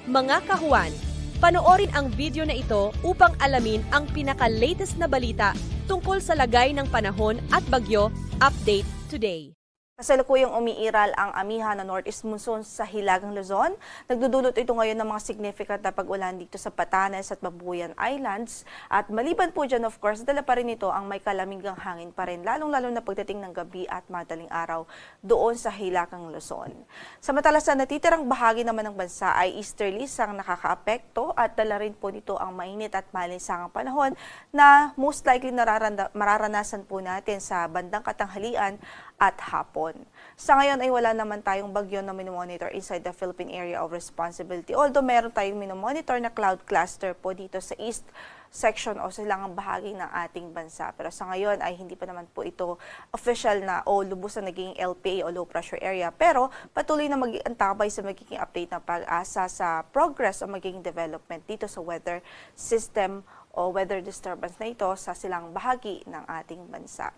Mga kahuwan, panoorin ang video na ito upang alamin ang pinaka-latest na balita tungkol sa lagay ng panahon at bagyo. Update today. Kasalukuyang umiiral ang amihan na northeast monsoon sa Hilagang Luzon. Nagdudulot ito ngayon ng mga significant na pag-ulan dito sa Batanes at Babuyan Islands. At maliban po dyan, of course, dala pa rin ito ang may kalamigang hangin pa rin, lalong-lalo na pagdating ng gabi at madaling araw doon sa Hilagang Luzon. Samantala sa natitirang bahagi naman ng bansa ay easterlies ang nakakaapekto at dala rin po nito ang mainit at malinsangang panahon na most likely mararanasan po natin sa bandang katanghalian at hapon. Sa ngayon ay wala naman tayong bagyo na minomonitor inside the Philippine Area of Responsibility. Although meron tayong minomonitor na cloud cluster po dito sa east section o silangang bahagi ng ating bansa. Pero sa ngayon ay hindi pa naman po ito official na o lubos na naging LPA o low pressure area. Pero patuloy na mag-iantabay sa magiging update ng pag-asa sa progress o magiging development dito sa weather system o weather disturbance na ito sa silang bahagi ng ating bansa.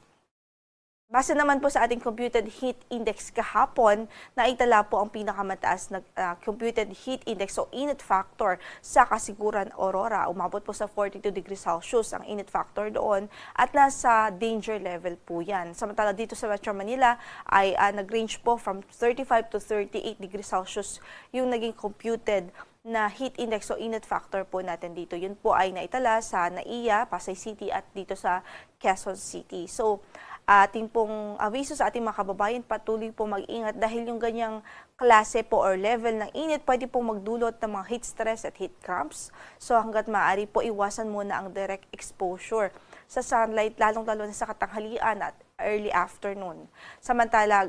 Base naman po sa ating computed heat index kahapon, naitala po ang pinakamataas na computed heat index o init factor sa Kasiguran, Aurora. Umabot po sa 42 degrees Celsius ang init factor doon at nasa danger level po yan. Samantala dito sa Metro Manila ay nag-range po from 35 to 38 degrees Celsius yung naging computed na heat index o init factor po natin dito. Yun po ay naitala sa NAIA, Pasay City at dito sa Quezon City. So, ating pong awiso sa ating mga kababayan, patuloy po mag-ingat dahil yung ganyang klase po or level ng init pwede pong magdulot ng mga heat stress at heat cramps. So hanggat maaari po iwasan muna ang direct exposure sa sunlight, lalong-lalo na sa katanghalian at early afternoon. Samantala,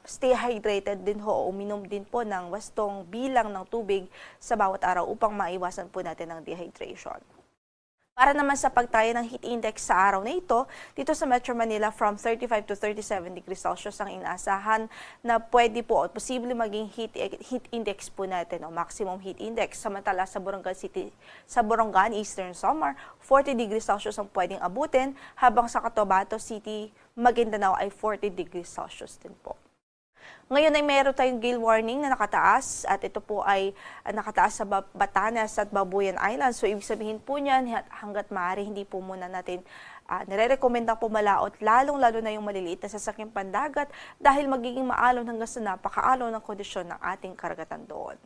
stay hydrated din ho, uminom din po ng wastong bilang ng tubig sa bawat araw upang maiwasan po natin ang dehydration. Para naman sa pagtaya ng heat index sa araw na ito, dito sa Metro Manila from 35 to 37 degrees Celsius ang inaasahan na pwede po o posible maging heat index po natin o maximum heat index. Samantala sa Borongan City, sa Borongan, Eastern Samar, 40 degrees Celsius ang pwedeng abutin, habang sa Cotabato City, Maguindanao ay 40 degrees Celsius din po. Ngayon ay meron tayong gale warning na nakataas at ito po ay nakataas sa Batanes at Babuyan Islands. So ibig sabihin po niyan hanggat maaari hindi po muna natin nire-recommenda po malaot, lalong-lalo na yung maliliit na sasakyang pandagat dahil magiging maalon hanggang sa napakaalon ng kondisyon ng ating karagatan doon.